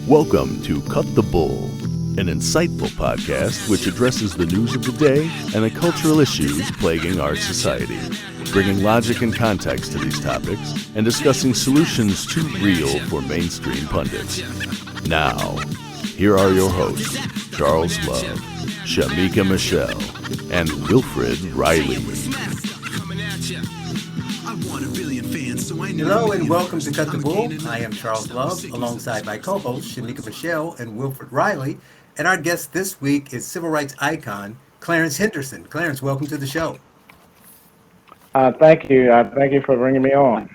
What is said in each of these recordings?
Welcome to Cut the Bull, an insightful podcast which addresses the news of the day and the cultural issues plaguing our society, bringing logic and context to these topics and discussing solutions too real for mainstream pundits. Now, here are your hosts, Charles Love, Shamika Michelle, and Wilfred Riley. Hello and welcome to Cut the Bull. I am Charles Love, alongside my co-hosts Shamika Michelle and Wilfred Riley. And our guest this week is civil rights icon Clarence Henderson. Clarence, welcome to the show. Thank you. Thank you for bringing me on.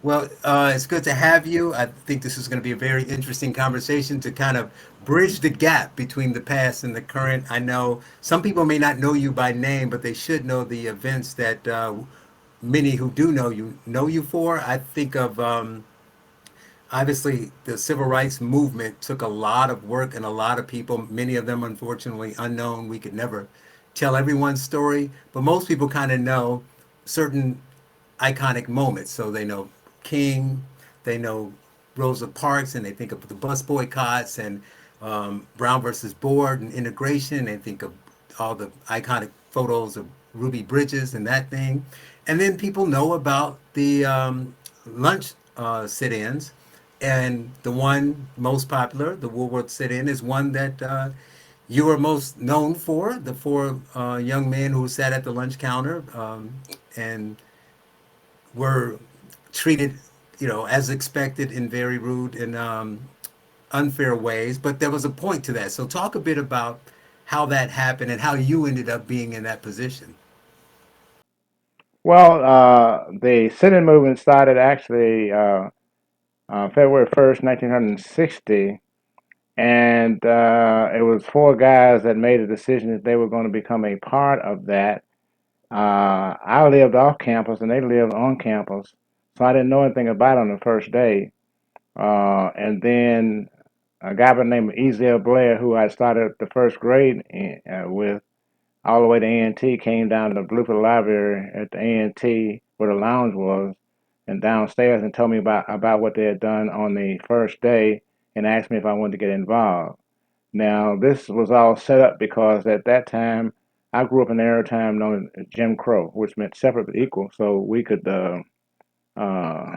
Well, it's good to have you. I think this is going to be a very interesting conversation to kind of bridge the gap between the past and the current. I know some people may not know you by name, but they should know the events that many who do know you for. I think of obviously the civil rights movement took a lot of work and a lot of people, many of them unfortunately unknown. We could never tell everyone's story, but most people kind of know certain iconic moments. So they know King, they know Rosa Parks, and they think of the bus boycotts and Brown versus Board and integration. They think of all the iconic photos of Ruby Bridges and that thing. And then people know about the lunch sit-ins. And the one most popular, the Woolworth sit-in, is one that you are most known for. The four young men who sat at the lunch counter and were treated, as expected in very rude and unfair ways. But there was a point to that. So talk a bit about how that happened and how you ended up being in that position. Well, the sit-in movement started actually February 1st, 1960, and it was four guys that made a decision that they were going to become a part of that. I lived off campus and they lived on campus, so I didn't know anything about it on the first day. And then a guy by the name of Ezel Blair, who I started the first grade with, all the way to A&T, came down to the Bluefield Library at the A&T where the lounge was, and downstairs and told me about what they had done on the first day and asked me if I wanted to get involved. Now, this was all set up because at that time, I grew up in an era time known as Jim Crow, which meant separate but equal. So we could, uh,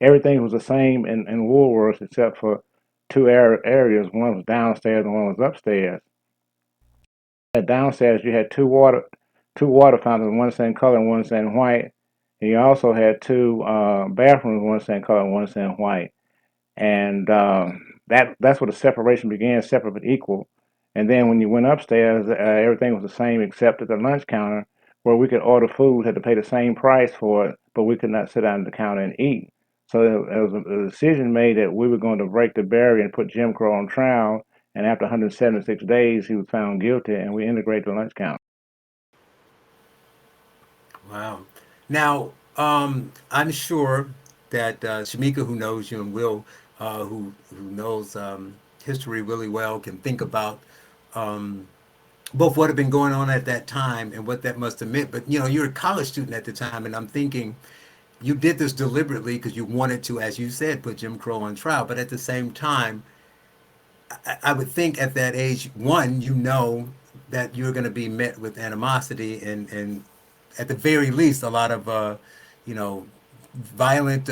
everything was the same in Woolworth except for two areas. One was downstairs and one was upstairs. Downstairs, you had two water fountains, one saying color and one saying white. And you also had two bathrooms, one saying color and one saying white. And that's where the separation began, separate but equal. And then when you went upstairs, everything was the same except at the lunch counter, where we could order food, had to pay the same price for it, but we could not sit down at the counter and eat. So it was a decision made that we were going to break the barrier and put Jim Crow on trial. And after 176 days, he was found guilty, and we integrated the lunch counter. Wow. Now, I'm sure that Shamika, who knows you, and Will, who knows history really well, can think about both what had been going on at that time and what that must have meant. But you're a college student at the time, and I'm thinking you did this deliberately because you wanted to, as you said, put Jim Crow on trial. But at the same time, I would think at that age, one, that you're going to be met with animosity and at the very least, a lot of, you know, violent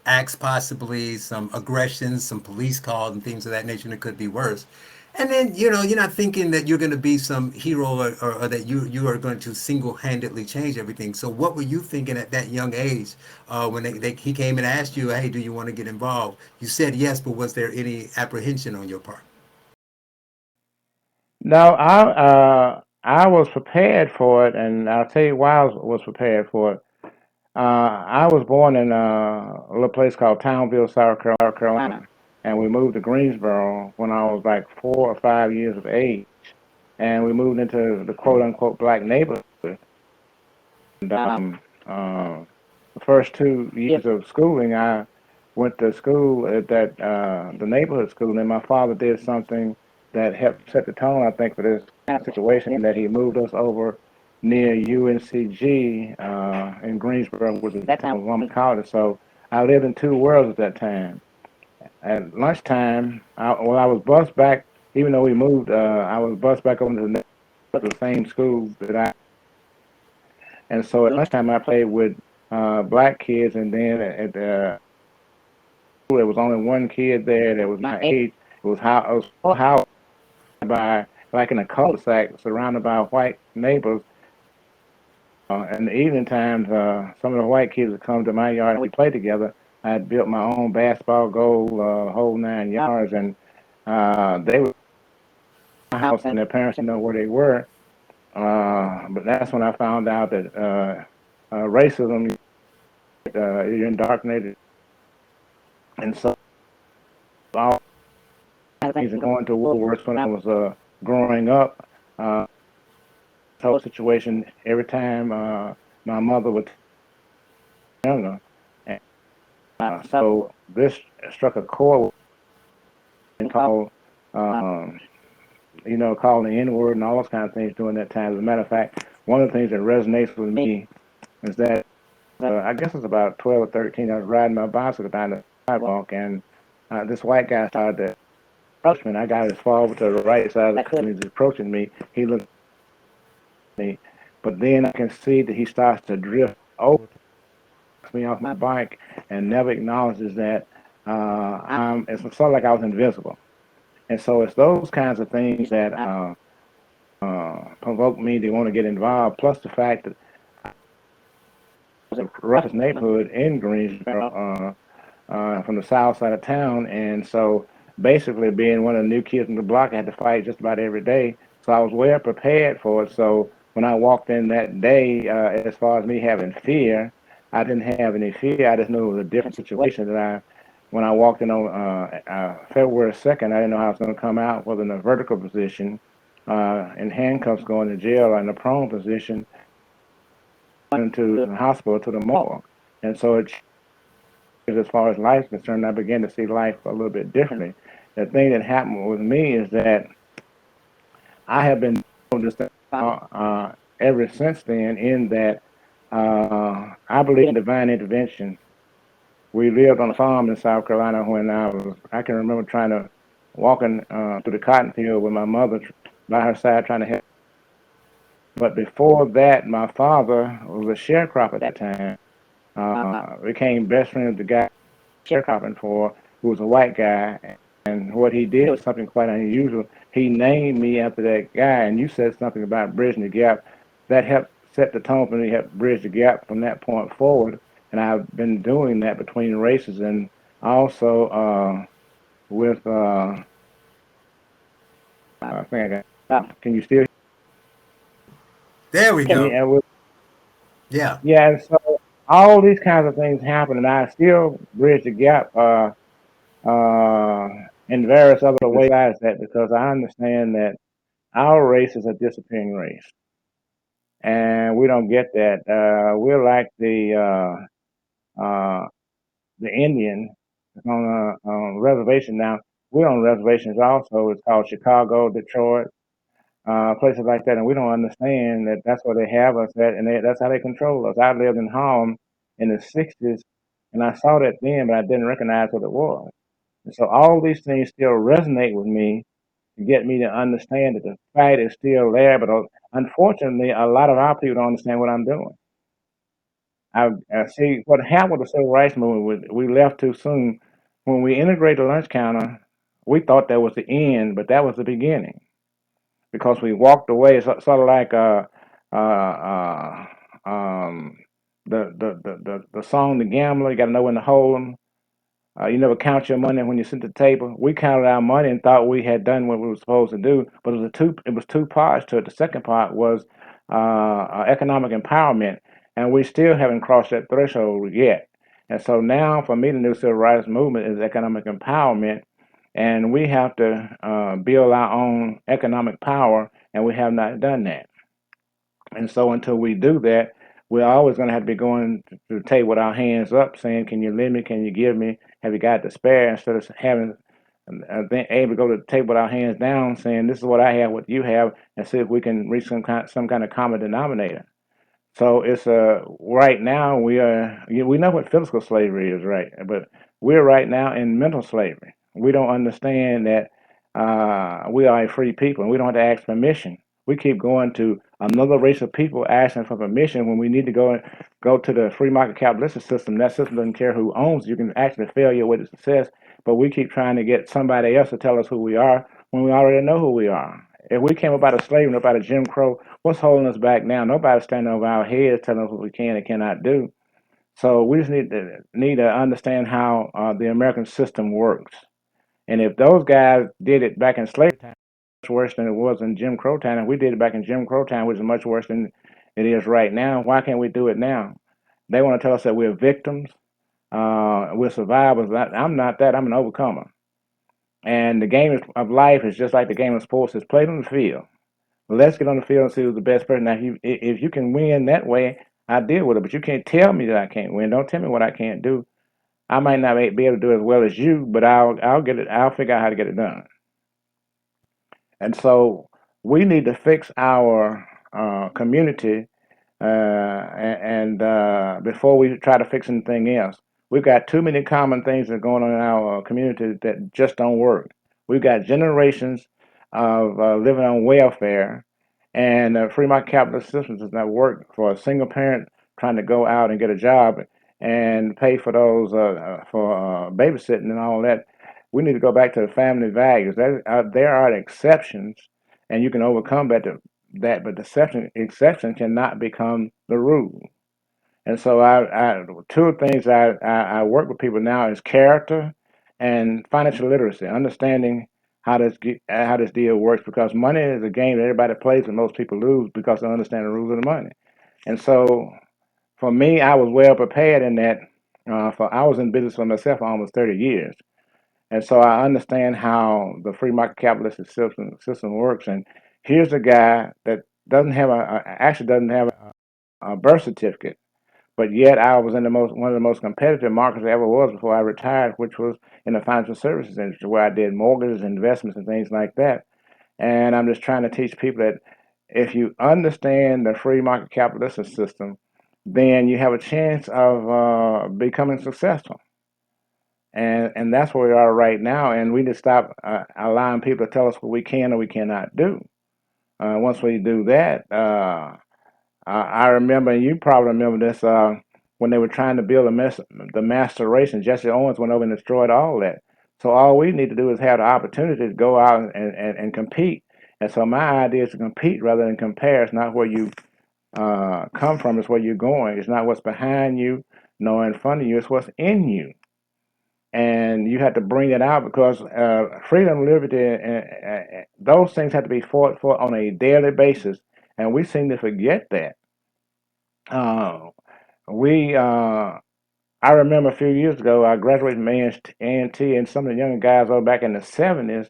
acts, possibly some aggressions, some police calls and things of that nature, and it could be worse. And then, you're not thinking that you're going to be some hero or that you are going to single-handedly change everything. So what were you thinking at that young age when he came and asked you, hey, do you want to get involved? You said yes, but was there any apprehension on your part? No, I was prepared for it, and I'll tell you why I was prepared for it. I was born in a little place called Townville, South Carolina, and we moved to Greensboro when I was like 4 or 5 years of age, and we moved into the quote unquote black neighborhood. And the first 2 years of schooling, I went to school at that the neighborhood school, and my father did something that helped set the tone, I think, for this kind of situation. That he moved us over near UNCG in Greensboro, which at that time was women's college. So I lived in two worlds at that time. at lunchtime, I was bused back. Even though we moved, I was bused back over to the same school that I. And so at lunchtime, I played with black kids, and then at the there was only one kid there that was my age. It was how by like in a cul-de-sac surrounded by white neighbors. In the evening times, some of the white kids would come to my yard and we play together. I had built my own basketball goal, whole 9 yards, and they were in my house and their parents didn't know where they were. But that's when I found out that racism, you're indoctrinated, and so all things and going to Woolworth when I was growing up. Uh, whole situation every time my mother would younger, and so this struck a chord and called, um, calling the N word and all those kind of things during that time. As a matter of fact, one of the things that resonates with me is that I guess it's about 12 or 13. I was riding my bicycle down the sidewalk, and this white guy started to approach me. And I got as far over to the right side of the cliff, and he's approaching me. He looked at me, but then I can see that he starts to drift over me off my bike and never acknowledges that it's sort of like I was invisible. And so it's those kinds of things that provoke me to want to get involved. Plus the fact that it's the roughest neighborhood in Greensboro, from the south side of town, and so basically being one of the new kids in the block, I had to fight just about every day. So I was well prepared for it. So when I walked in that day, as far as me having fear, I didn't have any fear. I just knew it was a different situation that when I walked in on February 2nd, I didn't know how I was going to come out, whether in a vertical position, in handcuffs going to jail, or in a prone position, into the hospital to the morgue. And so it as far as life is concerned, I began to see life a little bit differently. The thing that happened with me is that I have been doing this ever since then, in that I believe in divine intervention. We lived on a farm in South Carolina when I can remember trying to walking through the cotton field with my mother by her side trying to help. But before that, my father was a sharecropper at that time. Became best friend with the guy sharecropping for, who was a white guy. And what he did was something quite unusual. He named me after that guy, and you said something about bridging the gap. That helped set the tone for me, helped bridge the gap from that point forward. And I've been doing that between races, and also with, I think I got, can you still There we hear me? go. Yeah. Yeah, and so all these kinds of things happen, and I still bridge the gap uh, in various other ways besides that, because I understand that our race is a disappearing race, and we don't get that. We're like the Indian on a reservation now. We're on reservations also. It's called Chicago, Detroit, places like that, and we don't understand that that's where they have us at, and that's how they control us. I lived in Harlem in the '60s, and I saw that then, but I didn't recognize what it was. And so all these things still resonate with me to get me to understand that the fight is still there. But unfortunately, a lot of our people don't understand what I'm doing. I see what happened with the civil rights movement. We left too soon. When we integrated the lunch counter, we thought that was the end, but that was the beginning, because we walked away. It's sort of like uh, um, the song "The Gambler." You got to know when to hold 'em. You never count your money when you sit at the table. We counted our money and thought we had done what we were supposed to do, but it was two parts to it. The second part was economic empowerment, and we still haven't crossed that threshold yet. And so now, for me, the new civil rights movement is economic empowerment, and we have to build our own economic power, and we have not done that. And so until we do that, we're always going to have to be going to the table with our hands up, saying, "Can you lend me? Can you give me? Have you got to spare?" Instead of having being able to go to the table with our hands down, saying, "This is what I have, what you have," and see if we can reach some kind of common denominator. So it's right now we know what physical slavery is, right? But We're right now in mental slavery. We don't understand that we are a free people and we don't have to ask permission. We keep going to another race of people asking for permission when we need to go to the free market capitalistic system. That system doesn't care who owns it. You can actually fail your way to success, but we keep trying to get somebody else to tell us who we are when we already know who we are. If we came up out of slavery, up out of Jim Crow, what's holding us back now? Nobody's standing over our heads telling us what we can and cannot do. So we just need to understand how the American system works. And if those guys did it back in slavery time, much worse than it was in Jim Crow time, and we did it back in Jim Crow time, which is much worse than it is right now, why can't we do it now? They want to tell us that we're victims, we're survivors. I'm not that. I'm an overcomer. And the game of life is just like the game of sports. It's played on the field. Let's get on the field and see who's the best person. Now, if you can win that way, I deal with it. But you can't tell me that I can't win. Don't tell me what I can't do. I might not be able to do as well as you, but I'll get it. I'll figure out how to get it done. And so we need to fix our community and before we try to fix anything else. We've got too many common things that are going on in our community that just don't work. We've got generations of living on welfare, and free market capitalist systems does not work for a single parent trying to go out and get a job and pay for those for babysitting and all that. We need to go back to the family values. There are exceptions, and you can overcome that, but exception cannot become the rule. And so two things I work with people now is character and financial literacy, understanding how this deal works, because money is a game that everybody plays and most people lose because they don't understand the rules of the money. And so for me, I was well prepared in that. For I was in business for myself for almost 30 years, and so I understand how the free market capitalist system works. And here's a guy that doesn't have actually doesn't have a birth certificate, but yet I was in the most one of the most competitive markets I ever was before I retired, which was in the financial services industry, where I did mortgages, investments, and things like that. And I'm just trying to teach people that if you understand the free market capitalist system, then you have a chance of becoming successful. And that's where we are right now. And we just stop allowing people to tell us what we can or we cannot do. Once we do that, I remember, and you probably remember this, when they were trying to build the master race, and Jesse Owens went over and destroyed all that. So all we need to do is have the opportunity to go out and compete. And so my idea is to compete rather than compare. It's not where you come from, it's where you're going. It's not what's behind you, nor in front of you, it's what's in you. And you have to bring it out because freedom, liberty, those things have to be fought for on a daily basis. And we seem to forget that. Uh, we I remember a few years ago, I graduated from A&T, and some of the younger guys over back in the 70s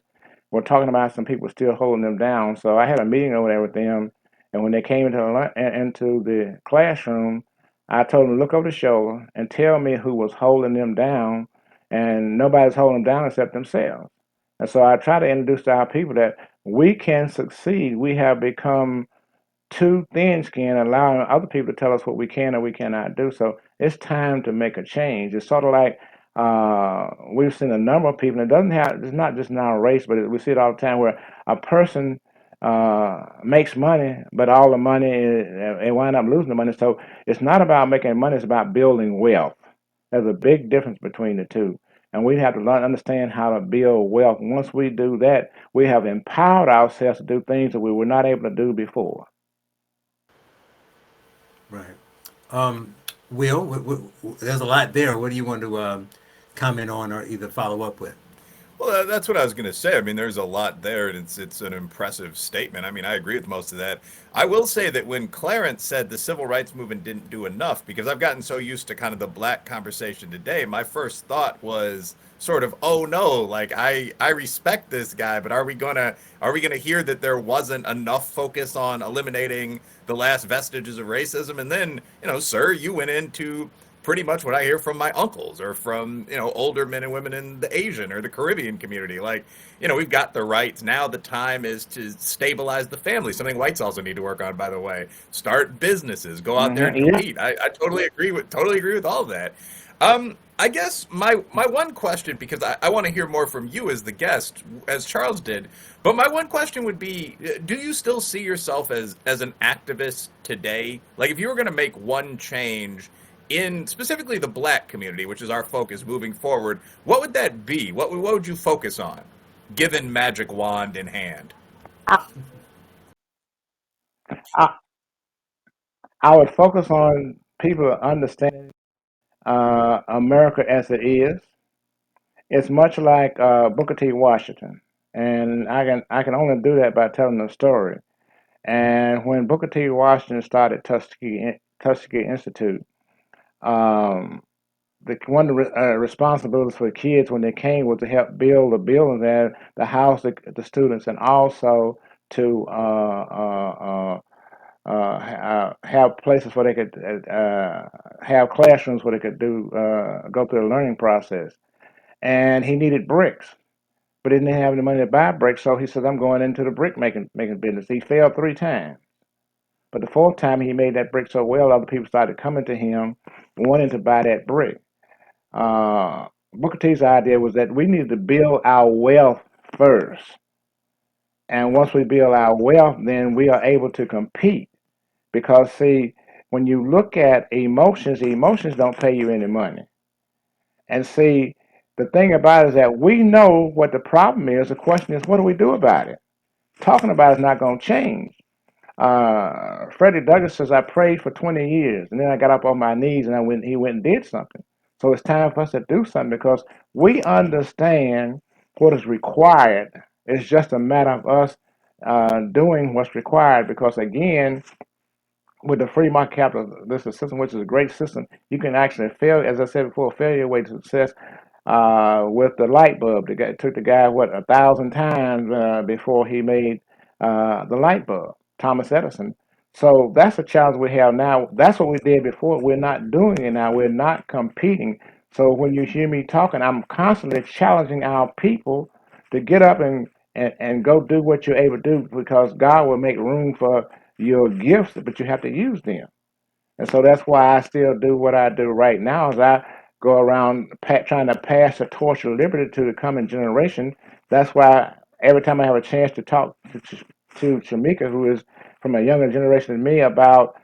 were talking about some people still holding them down. So I had a meeting over there with them, and when they came into the classroom, I told them to look over the shoulder and tell me who was holding them down, and nobody's holding them down except themselves. And so I try to introduce to our people that we can succeed. We have become too thin skinned, allowing other people to tell us what we can or we cannot do. So it's time to make a change. It's sort of like we've seen a number of people, and it doesn't have, it's not just in our race, but we see it all the time where a person makes money, but all the money, they wind up losing the money. So it's not about making money, it's about building wealth. There's a big difference between the two. And we have to learn, understand how to build wealth. Once we do that, we have empowered ourselves to do things that we were not able to do before. Right. Um, Will, there's a lot there. What do you want to comment on or either follow up with? Well, that's what I was going to say. I mean, there's a lot there, and it's an impressive statement. I mean, I agree with most of that. I will say that when Clarence said the civil rights movement didn't do enough, because I've gotten so used to kind of the black conversation today, my first thought was sort of, oh no, like I respect this guy, but are we gonna hear that there wasn't enough focus on eliminating the last vestiges of racism? And then, sir, you went into pretty much what I hear from my uncles or from, older men and women in the Asian or the Caribbean community. Like, we've got the rights. Now the time is to stabilize the family, something whites also need to work on, by the way. Start businesses, go out there and Yeah. compete. I totally agree with all of that. I guess my one question, because I want to hear more from you as the guest, as Charles did, but my one question would be, do you still see yourself as an activist today? Like, if you were going to make one change in specifically the black community, which is our focus moving forward, what would that be? What would you focus on, given magic wand in hand? I, I, I would focus on people understanding America as it is. It's much like Booker T. Washington, and I can only do that by telling the story. And when Booker T. Washington started Tuskegee Institute, um, one of the responsibilities for the kids when they came was to help build the building there, the house the students, and also to have places where they could have classrooms where they could do go through the learning process. And he needed bricks, but he didn't have any money to buy bricks, so he said, "I'm going into the brick making business." He failed 3 times, but the fourth time he made that brick so well, other people started coming to him wanting to buy that brick. Booker T's idea was that we need to build our wealth first. And once we build our wealth, then we are able to compete. Because, see, when you look at emotions, emotions don't pay you any money. And see, the thing about it is that we know what the problem is. The question is, what do we do about it? Talking about it is not going to change. Freddie Douglass says, I prayed for 20 years and then I got up on my knees and he went and did something. So it's time for us to do something because we understand what is required. It's just a matter of us doing what's required because, again, with the free market capitalist system, which is a great system, you can actually fail, as I said before, fail your way to success with the light bulb. It took the guy, what, 1,000 times before he made the light bulb, Thomas Edison. So that's a challenge we have now. That's what we did before. We're not doing it now. We're not competing. So when you hear me talking, I'm constantly challenging our people to get up and go do what you're able to do because God will make room for your gifts, but you have to use them. And so that's why I still do what I do right now. As I go around trying to pass the torch of liberty to the coming generation. That's why every time I have a chance to talk to Shamika, who is from a younger generation than me, about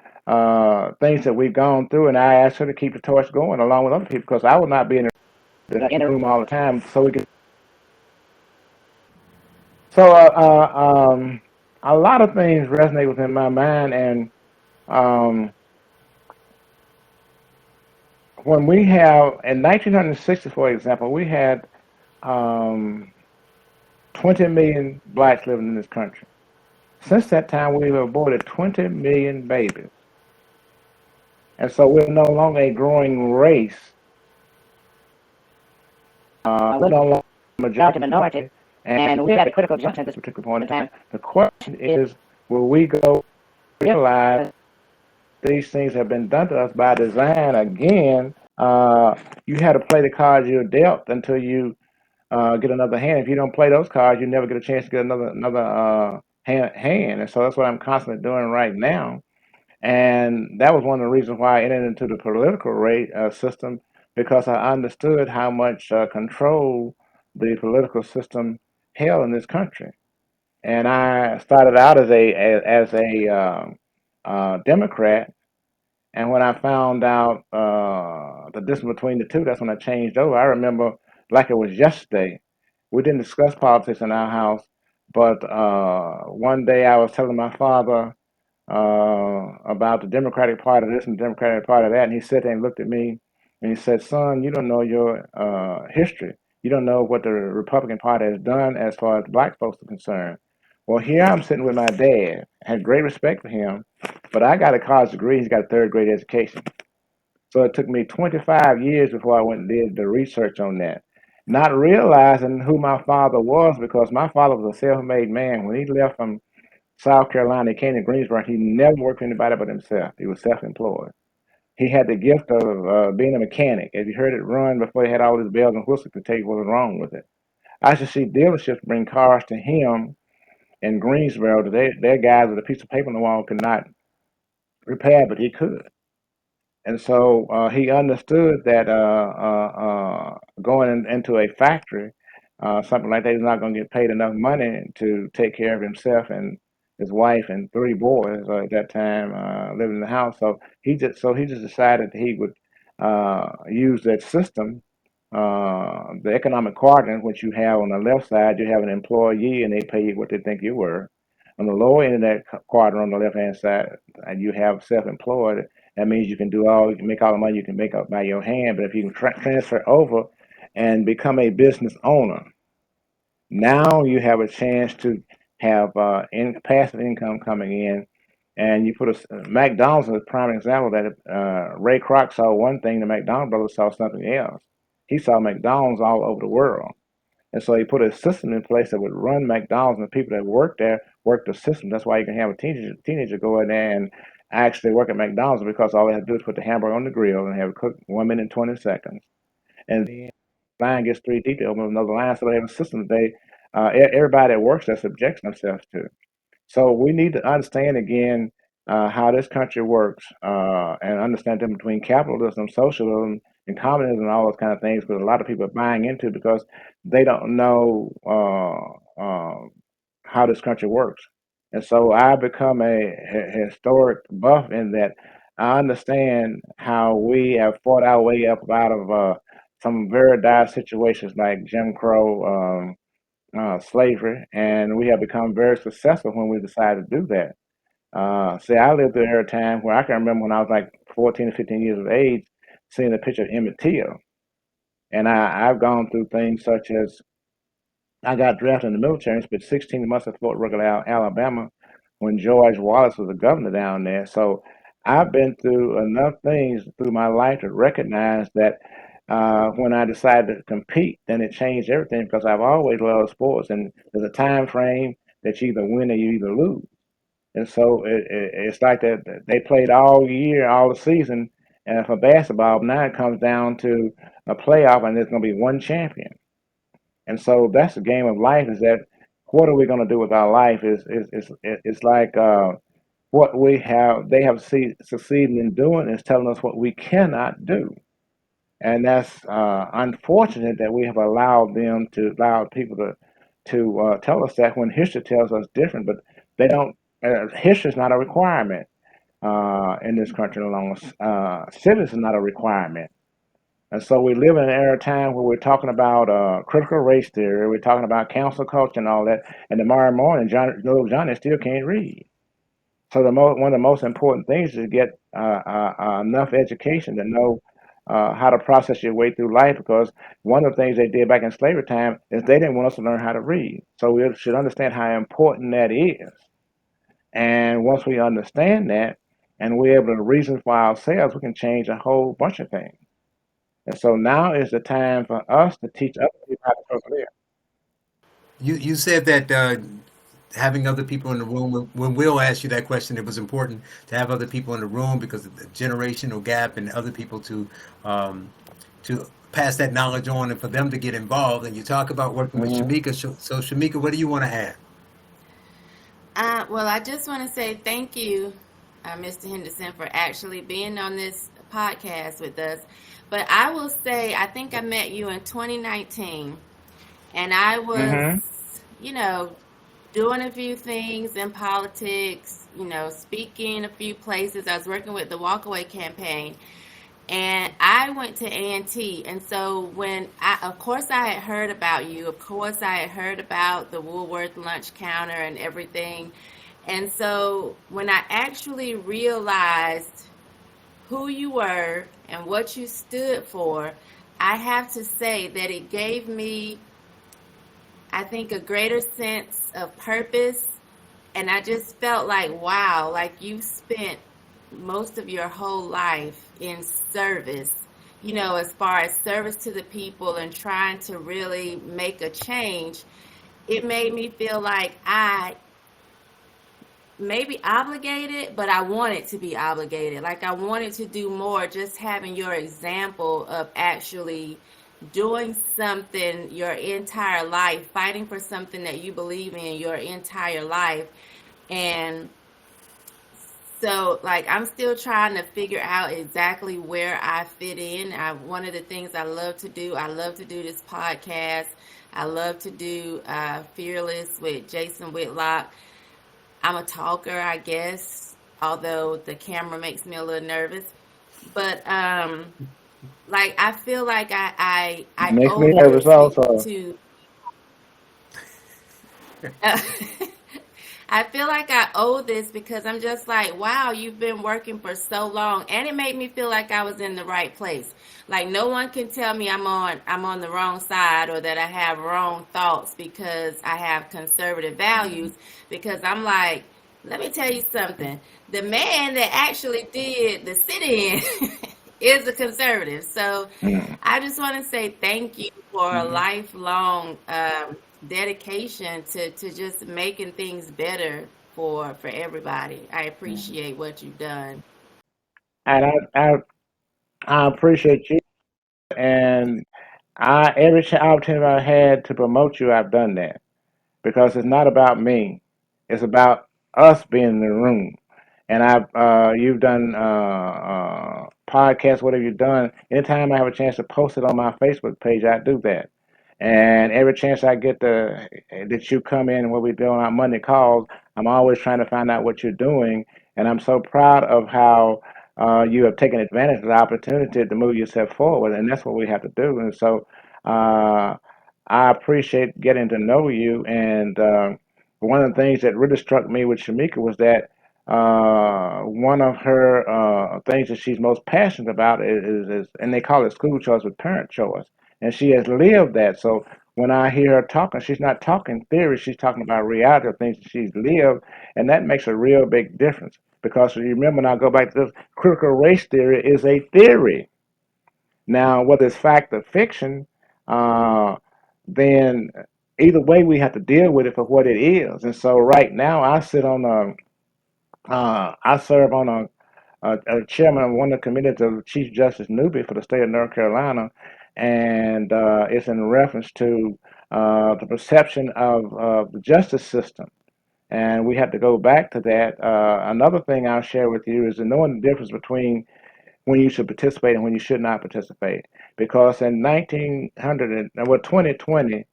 things that we've gone through, and I ask her to keep the torch going along with other people because I will not be in the room all the time. So we can. So a lot of things resonate within my mind, and um, when we have in 1960, for example, we had um, 20 million blacks living in this country. Since that time, we've aborted 20 million babies, and so we're no longer a growing race. We're no longer a majority minority, and we're at a critical juncture at this particular point in time. The question is, will we go realize these things have been done to us by design again? You had to play the cards you're dealt until you get another hand. If you don't play those cards, you never get a chance to get another hand. And so that's what I'm constantly doing right now. And that was one of the reasons why I entered into the political system because I understood how much control the political system held in this country. And I started out as a Democrat, and when I found out the difference between the two, that's when I changed over. I remember like it was yesterday. We didn't discuss politics in our house, but one day I was telling my father about the Democratic Party this and the Democratic Party that, and he sat there and looked at me and he said, "Son, you don't know your history. You don't know what the Republican Party has done as far as black folks are concerned." Well, here I'm sitting with my dad. I had great respect for him, but I got a college degree. He's got a third grade education. So it took me 25 years before I went and did the research on that, not realizing who my father was because my father was a self-made man. When he left from South Carolina, he came to Greensboro. He never worked for anybody but himself. He was self-employed. He had the gift of being a mechanic. If you heard it run before he had all his bells and whistles to tell you what was wrong with it. I should see dealerships bring cars to him in Greensboro that their guys with a piece of paper on the wall could not repair, but he could. And so he understood that going into a factory, something like that, he's not going to get paid enough money to take care of himself and his wife and three boys at that time living in the house. So he just decided that he would use that system, the economic quadrant, which you have on the left side, you have an employee and they pay you what they think you were. On the lower end of that quadrant on the left hand side, you have self-employed. That means you can make all the money you can make up by your hand. But if you can transfer over and become a business owner, now you have a chance to have passive income coming in. And you put McDonald's is a prime example that Ray Kroc saw one thing, the McDonald brothers saw something else. He saw McDonald's all over the world. And so he put a system in place that would run McDonald's, and the people that work there work the system. That's why you can have a teenager go in there and actually work at McDonald's, because all they have to do is put the hamburger on the grill and have it cooked 1 minute and 20 seconds. And then the line gets 3 deep, they open another line, so they have a system that everybody that works there subjects themselves to. So we need to understand again how this country works and understand the difference between capitalism, socialism, and communism, and all those kind of things. Because a lot of people are buying into it because they don't know how this country works. And so I become a historic buff in that I understand how we have fought our way up out of some very dire situations like Jim Crow. Slavery, and we have become very successful when we decided to do that. See, I lived through a time where I can remember when I was like 14 or 15 years of age, seeing a picture of Emmett Till, and I've gone through things such as I got drafted in the military and spent 16 months at Fort Rucker, Alabama, when George Wallace was the governor down there. So I've been through enough things through my life to recognize that when I decided to compete, then it changed everything, because I've always loved sports, and there's a time frame that you either win or you either lose. And so it's like that they played all year, all the season, and for basketball, now it comes down to a playoff, and there's going to be one champion. And so that's the game of life. Is that what are we going to do with our life? It's like what they have succeeded in doing is telling us what we cannot do. And that's unfortunate that we have allowed people to tell us that, when history tells us different. But they don't. History is not a requirement in this country no longer. Civics is not a requirement. And so we live in an era of time where we're talking about critical race theory, we're talking about cancel culture and all that, and tomorrow morning, little Johnny still can't read. So one of the most important things is to get enough education to know how to process your way through life, because one of the things they did back in slavery time is they didn't want us to learn how to read. So we should understand how important that is. And once we understand that and we're able to reason for ourselves, we can change a whole bunch of things. And so now is the time for us to teach other people how to persevere. You said that having other people in the room. When Will asked you that question, it was important to have other people in the room because of the generational gap and other people um, to pass that knowledge on and for them to get involved. And you talk about working with Hmm. Shamika. So Shamika, what do you want to add? Well, I just want to say thank you, Mr. Henderson, for actually being on this podcast with us. But I will say, I think I met you in 2019, and I was, Hmm. you know, doing a few things in politics, speaking a few places. I was working with the Walkaway campaign, and I went to A&T. And so of course, I had heard about you. Of course, I had heard about the Woolworth lunch counter and everything. And so when I actually realized who you were and what you stood for, I have to say that it gave me, I think, a greater sense of purpose. And I just felt like, wow, like you spent most of your whole life in service, as far as service to the people and trying to really make a change. It made me feel like I maybe obligated, but I wanted to be obligated. Like I wanted to do more, just having your example of actually doing something your entire life, fighting for something that you believe in your entire life, and So, like, I'm still trying to figure out exactly where I fit in. One of the things I love to do this podcast. I love to do Fearless with Jason Whitlock. I'm a talker, I guess, although the camera makes me a little nervous. But like, I feel like I Makes me owe nervous this also. to Uh, I feel like I owe this because I'm just like, wow, you've been working for so long, and it made me feel like I was in the right place. Like no one can tell me I'm on the wrong side or that I have wrong thoughts because I have conservative values. Because I'm like, let me tell you something. The man that actually did the sit-in is a conservative. So Mm. I just want to say thank you for a Mhm. lifelong dedication to just making things better for everybody. I appreciate what you've done. And I appreciate you. And every opportunity I had to promote you, I've done that because it's not about me. It's about us being in the room. And you've done podcasts, whatever you've done. Anytime I have a chance to post it on my Facebook page, I do that. And every chance I get that you come in and what we do on our Monday calls, I'm always trying to find out what you're doing. And I'm so proud of how you have taken advantage of the opportunity to move yourself forward. And that's what we have to do. And so uh, I appreciate getting to know you. And one of the things that really struck me with Shamika was that one of her things that she's most passionate about is, and they call it school choice with parent choice, and she has lived that. So when I hear her talking, she's not talking theory; she's talking about reality of things that she's lived, and that makes a real big difference. Because you remember, and I'll go back to this: critical race theory is a theory. Now, whether it's fact or fiction, uh, then either way, we have to deal with it for what it is. And so, right now, I serve on a chairman of one of the committees of Chief Justice Newby for the state of North Carolina, and it's in reference to the perception of the justice system. And we have to go back to that. Another thing I'll share with you is knowing the difference between when you should participate and when you should not participate. Because in 2020,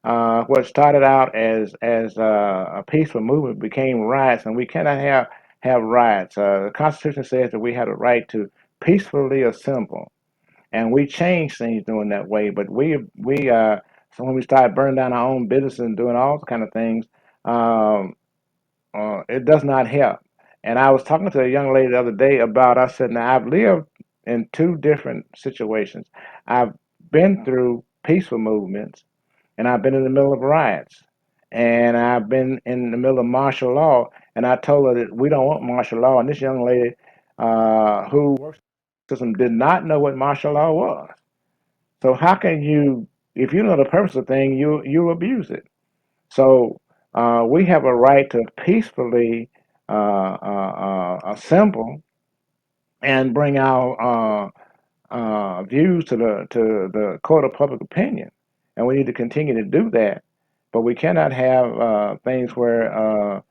what started out as a peaceful movement became riots, and we cannot have riots. The Constitution says that we have the right to peacefully assemble, and we changed things doing that way. But we so when we started burning down our own business and doing all kind of things, um, it does not help. And I was talking to a young lady the other day about. I said, now I've lived in two different situations. I've been through peaceful movements and I've been in the middle of riots, and I've been in the middle of martial law. And I told her that we don't want martial law. And this young lady, who works in the system, did not know what martial law was. So how can you, if you know the purpose of the thing, you abuse it? So we have a right to peacefully assemble and bring our views to the court of public opinion, and we need to continue to do that. But we cannot have things where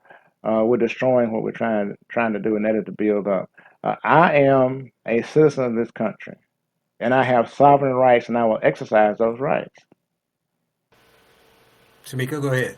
we're destroying what we're trying to do, and that is to build up. I am a citizen of this country, and I have sovereign rights, and I will exercise those rights. Shamika, go ahead.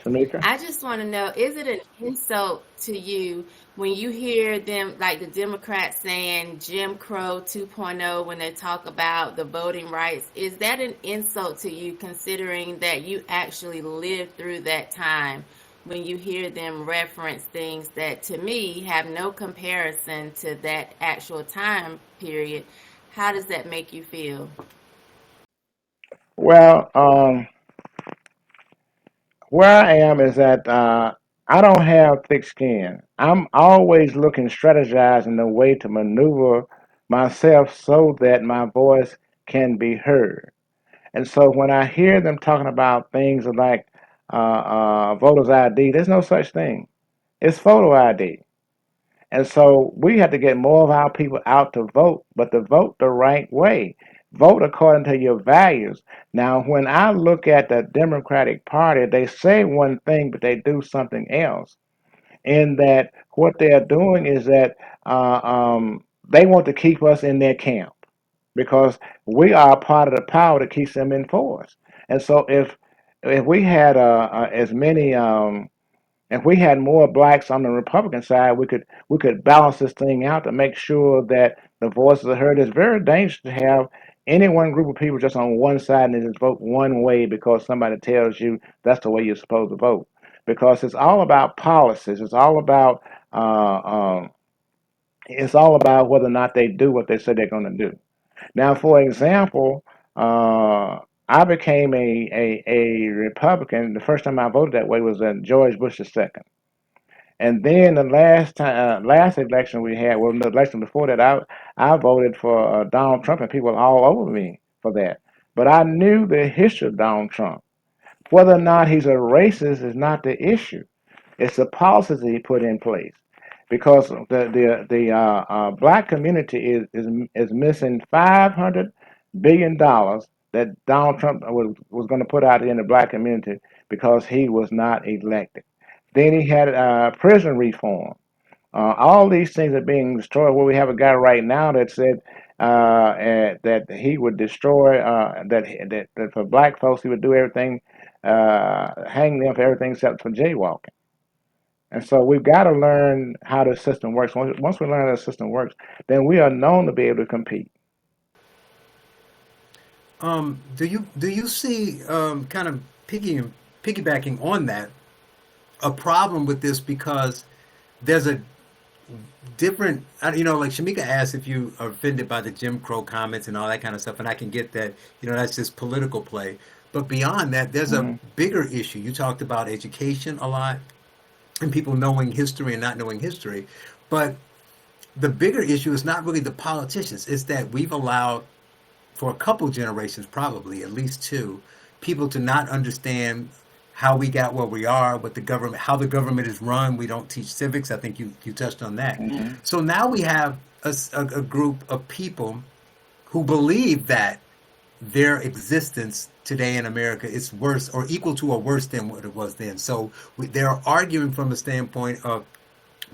Tamika? I just want to know, is it an insult to you when you hear them, like the Democrats saying Jim Crow 2.0 when they talk about the voting rights? Is that an insult to you considering that you actually lived through that time when you hear them reference things that to me have no comparison to that actual time period? How does that make you feel? Well, where I am is that I don't have thick skin. I'm always looking, strategizing the way to maneuver myself so that my voice can be heard. And so when I hear them talking about things like voters ID, there's no such thing. It's photo ID. And so we have to get more of our people out to vote, but to vote the right way. Vote according to your values. Now, when I look at the Democratic Party, they say one thing, but they do something else. in that what they are doing is that they want to keep us in their camp because we are part of the power that keeps them in force. And so if we had as many if we had more blacks on the Republican side, we could balance this thing out to make sure that the voices are heard. It's very dangerous to have any one group of people just on one side and they just vote one way because somebody tells you that's the way you're supposed to vote. Because it's all about policies. Uh, um, it's all about whether or not they do what they say they're going to do. Now, for example, I became a Republican. The first time I voted that way was in George Bush II. And then the last election we had, well, the election before that, I voted for Donald Trump, and people were all over me for that. But I knew the history of Donald Trump. Whether or not he's a racist is not the issue. It's the policies that he put in place. Because the black community is missing $500 billion that Donald Trump was going to put out in the black community because he was not elected. Then he had prison reform. All these things are being destroyed. Well, we have a guy right now that said that he would destroy that for black folks he would do everything, hang them for everything except for jaywalking. And so we've got to learn how the system works. Once we learn how the system works, then we are known to be able to compete. Do you see kind of piggybacking on that a problem with this because there's a different, like Shamika asked if you are offended by the Jim Crow comments and all that kind of stuff, and I can get that, that's just political play. But beyond that, there's a Hmm. bigger issue. You talked about education a lot and people knowing history and not knowing history. But the bigger issue is not really the politicians, it's that we've allowed for a couple generations, probably at least two, people to not understand how we got where we are, what the government, how the government is run. We don't teach civics. I think you touched on that. Hmm. So now we have a group of people who believe that their existence today in America is worse or equal to or worse than what it was then. So they're arguing from the standpoint of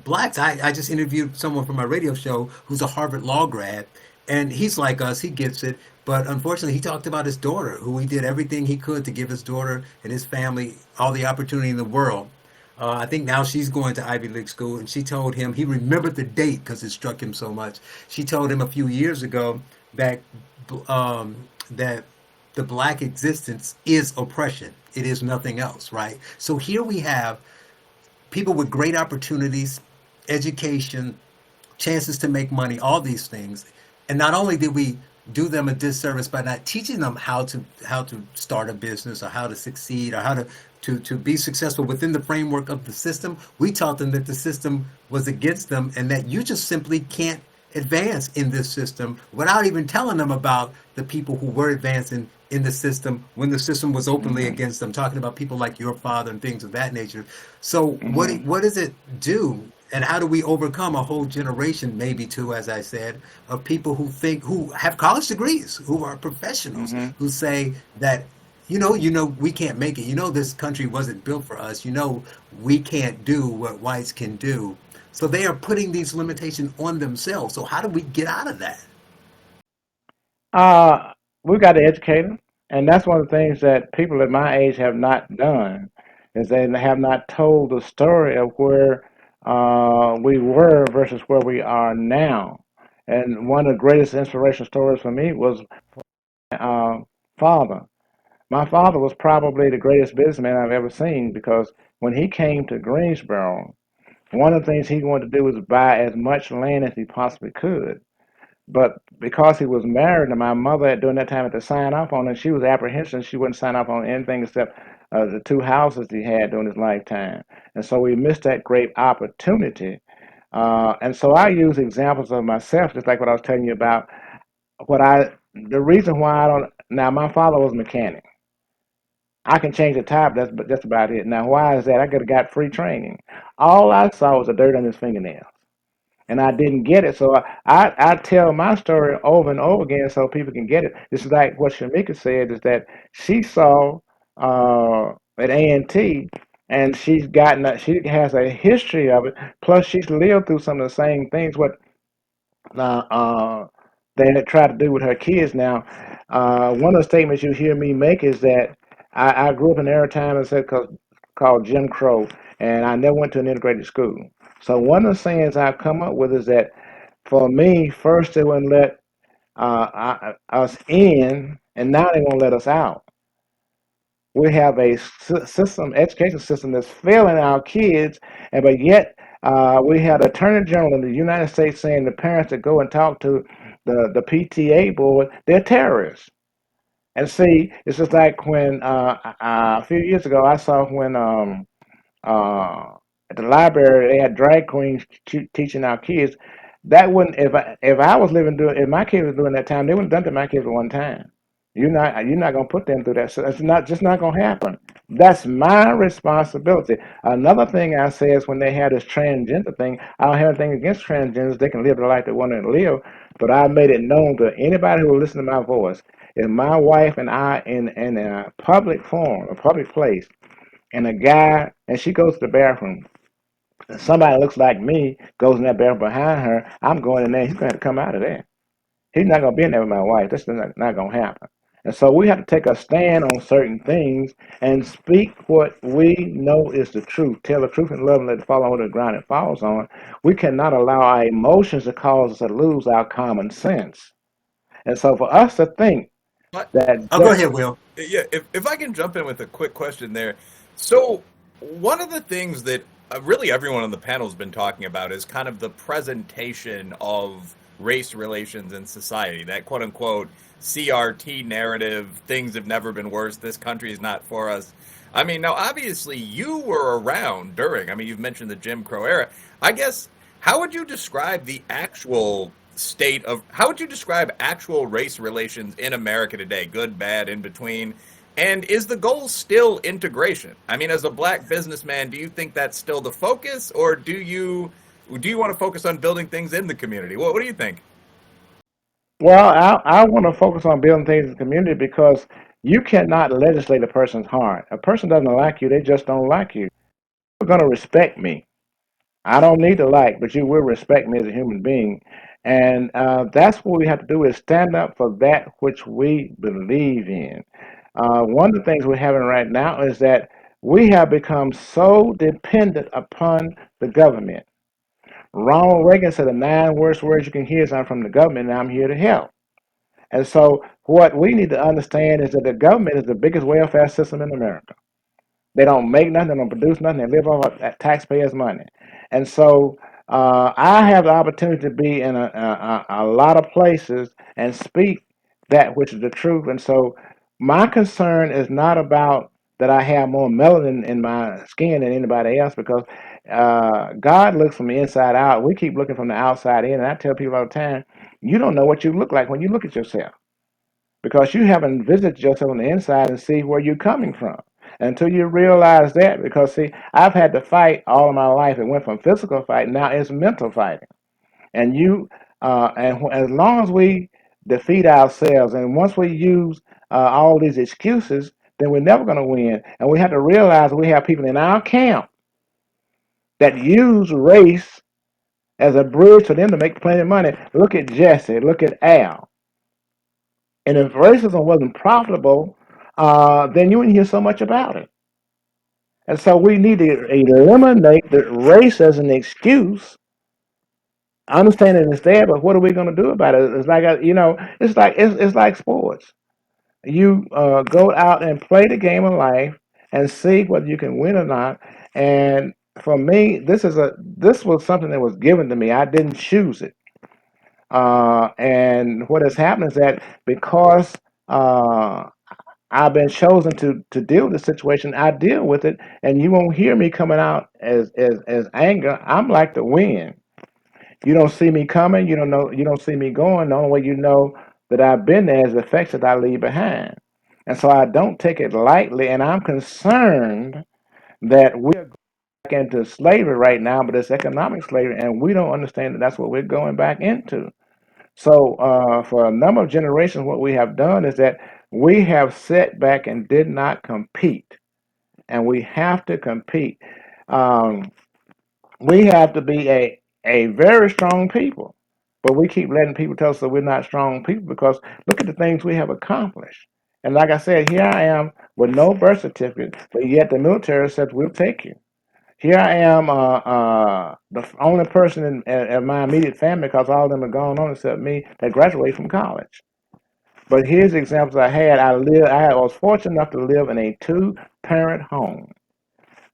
blacks. I just interviewed someone from my radio show who's a Harvard law grad, and he's like us. He gets it. But unfortunately, he talked about his daughter, who he did everything he could to give his daughter and his family all the opportunity in the world. I think now she's going to Ivy League school, and she told him he remembered the date because it struck him so much. She told him a few years ago that that the black existence is oppression. It is nothing else, right? So here we have people with great opportunities, education, chances to make money, all these things. And not only did we do them a disservice by not teaching them how to start a business or how to succeed or how to be successful within the framework of the system, we taught them that the system was against them and that you just simply can't advance in this system without even telling them about the people who were advancing in the system when the system was openly Hmm. against them, talking about people like your father and things of that nature. So Hmm. what does it do? And how do we overcome a whole generation, maybe two, as I said, of people who have college degrees, who are professionals, Hmm. who say that, we can't make it. This country wasn't built for us. We can't do what whites can do. So they are putting these limitations on themselves. So how do we get out of that? Uh, we've got to educate them, and that's one of the things that people at my age have not done, is they have not told the story of where we were versus where we are now. And one of the greatest inspirational stories for me was uh, father. My father was probably the greatest businessman I've ever seen because when he came to Greensboro, one of the things he wanted to do was buy as much land as he possibly could. But because he was married, and my mother during that time had to sign off on it, she was apprehensive. She wouldn't sign off on anything except the two houses he had during his lifetime. And so we missed that great opportunity. And so I use examples of myself, just like what I was telling you about. The reason why I don't, now my father was a mechanic. I can change the tire, but that's about it. Now, why is that? I could have got free training. All I saw was the dirt on his fingernails and I didn't get it. So I tell my story over and over again so people can get it. This is like what Shamika said is that she saw at A&T and she has a history of it. Plus, she's lived through some of the same things what uh, uh, they had tried to do with her kids. Now, one of the statements you hear me make is that I grew up in an era time and said called Jim Crow, and I never went to an integrated school. So one of the sayings I've come up with is that for me, first they wouldn't let us in, and now they won't let us out. We have a system, education system that's failing our kids, and but yet we had Attorney General in the United States saying the parents that go and talk to the PTA board, they're terrorists. And see, it's just like when a few years ago I saw when uh, at the library they had drag queens teaching our kids. That wouldn't if I was living doing if my kids was doing that time, they wouldn't have done it to my kids at one time. You're not gonna put them through that. So it's not gonna happen. That's my responsibility. Another thing I say is when they have this transgender thing, I don't have anything against transgenders. They can live the life they want to live, but I made it known to anybody who will listen to my voice. If my wife and I in a public forum, a public place, and a guy and she goes to the bathroom, and somebody looks like me goes in that bathroom behind her, I'm going in there. He's going to come out of there. He's not going to be in there with my wife. This is not going to happen. And so we have to take a stand on certain things and speak what we know is the truth. Tell the truth in love and let it fall on the ground it falls on. We cannot allow our emotions to cause us to lose our common sense. And so for us to think But that Oh, go just ahead, Will. yeah, if I can jump in with a quick question there. So, one of the things that really everyone on the panel has been talking about is kind of the presentation of race relations in society, that quote unquote CRT narrative, things have never been worse, this country is not for us. I mean, now obviously you were around during, I mean, you've mentioned the Jim Crow era. I guess, how would you describe the actual state of, how would you describe actual race relations in America today, good, bad, in between? And is the goal still integration? I mean, as a black businessman, do you think that's still the focus, or do you want to focus on building things in the community? What do you think? well, I want to focus on building things in the community because you cannot legislate a person's heart. A person doesn't like you, they just don't like you. You're going to respect me. I don't need to like, but you will respect me as a human being. And that's what we have to do is stand up for that which we believe in. One of the things we're having right now is that we have become so dependent upon the government. Ronald Reagan said the 9 worst words you can hear is I'm from the government and I'm here to help. And so what we need to understand is that the government is the biggest welfare system in America. They don't make nothing, they don't produce nothing, they live off of taxpayers' money. And so I have the opportunity to be in a lot of places and speak that which is the truth. And so my concern is not about that I have more melanin in my skin than anybody else because God looks from the inside out. We keep looking from the outside in. And I tell people all the time, you don't know what you look like when you look at yourself because you haven't visited yourself on the inside and see where you're coming from until you realize that. Because see, I've had to fight all of my life. It went from physical fight, now it's mental fighting. And as long as we defeat ourselves, and once we use all these excuses, then we're never going to win. And we have to realize we have people in our camp that use race as a bridge for them to make plenty of money. Look at Jesse. Look at Al. And if racism wasn't profitable, then you wouldn't hear so much about it. And so we need to eliminate the race as an excuse. I understand it is there, but what are we going to do about it? It's like it's like sports. You go out and play the game of life and see whether you can win or not. And for me, this was something that was given to me. I didn't choose it. And what has happened is that because uh, I've been chosen to deal with the situation. I deal with it, and you won't hear me coming out as anger. I'm like the wind. You don't see me coming. You don't know. You don't see me going. The only way you know that I've been there is the effects that I leave behind, and so I don't take it lightly. And I'm concerned that we're back into slavery right now, but it's economic slavery, and we don't understand that that's what we're going back into. So, for a number of generations, what we have done is that we have sat back and did not compete. and we have to compete. Um, we have to be a very strong people, but we keep letting people tell us that we're not strong people because look at the things we have accomplished. And like I said, here I am with no birth certificate, but yet the military says we'll take you. Here I am, the only person in my immediate family, because all of them are gone on except me, that graduated from college. But here's the examples I had. I was fortunate enough to live in a two-parent home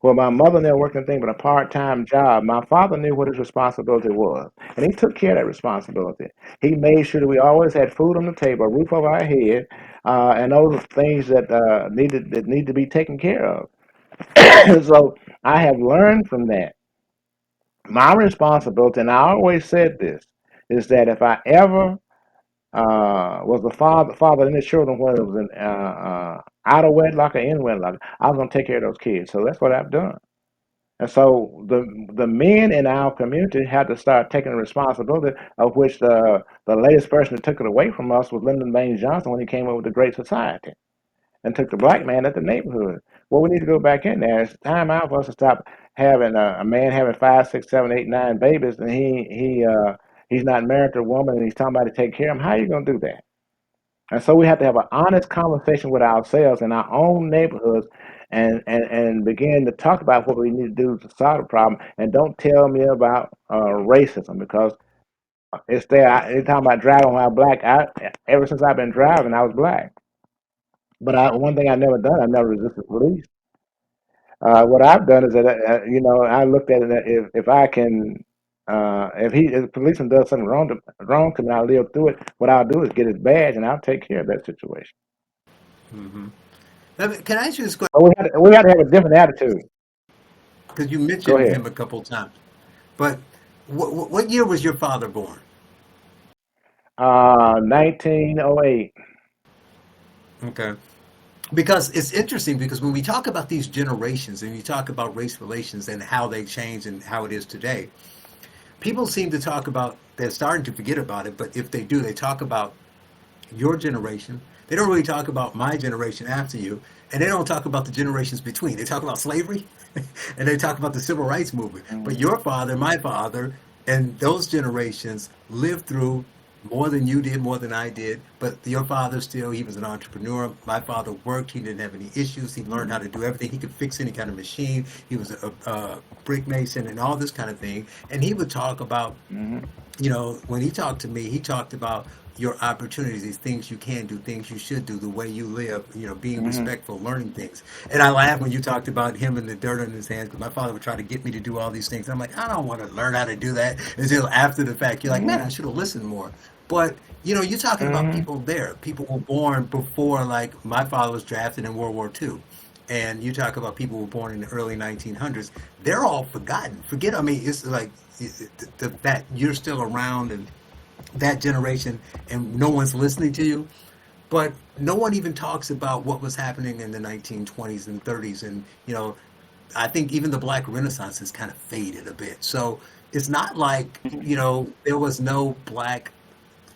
where my mother never worked anything but a part-time job. My father knew what his responsibility was, and he took care of that responsibility. He made sure that we always had food on the table, a roof over our head, and those things that need to be taken care of. So I have learned from that. My responsibility, and I always said this, is that if I ever was the father of any children, whether it was out of wedlock or in wedlock, I was going to take care of those kids. So that's what I've done. And so the men in our community had to start taking the responsibility, of which the latest person that took it away from us was Lyndon Baines Johnson when he came up with the Great Society and took the black man at the neighborhood. Well, we need to go back in there. It's time out for us to stop having a man having 5, 6, 7, 8, 9 babies, and he's not married to a woman, and he's talking about to take care of him. How are you going to do that? And so we have to have an honest conversation with ourselves in our own neighborhoods and begin to talk about what we need to do to solve the problem. And don't tell me about racism because it's there. They're talking about driving while black. Ever since I've been driving, I was black. But one thing I never done, I never resisted police. What I've done is that I looked at it that if I can, if the policeman does something wrong to me, I'll live through it. What I'll do is get his badge and I'll take care of that situation. Hmm. Can I ask you this question? But we had to have a different attitude. Because you Go mentioned ahead. him a couple times. But what year was your father born? 1908. Okay. Because it's interesting because when we talk about these generations and you talk about race relations and how they changed and how it is today, people seem to talk about, they're starting to forget about it, but if they do, they talk about your generation. They don't really talk about my generation after you, and they don't talk about the generations between. They talk about slavery, and they talk about the civil rights movement. But Mm-hmm. your father, my father, and those generations lived through more than you did, more than I did. But your father still, he was an entrepreneur. My father worked. He didn't have any issues. He learned how to do everything. He could fix any kind of machine. He was a brick mason and all this kind of thing. And he would talk about, Mm-hmm. when he talked to me, he talked about your opportunities, these things you can do, things you should do, the way you live, being Mm-hmm. respectful, learning things. And I laughed when you talked about him and the dirt on his hands because my father would try to get me to do all these things. I'm like, I don't want to learn how to do that until after the fact. You're like, man, I Mm-hmm. should have listened more. But you're talking about Mm-hmm. people there. People were born before, like my father was drafted in World War II, and you talk about people who were born in the early 1900s. They're all forgotten. Forget. I mean, it's like the fact you're still around and that generation, and no one's listening to you. But no one even talks about what was happening in the 1920s and 30s, and I think even the Black Renaissance has kind of faded a bit. So it's not like there was no black,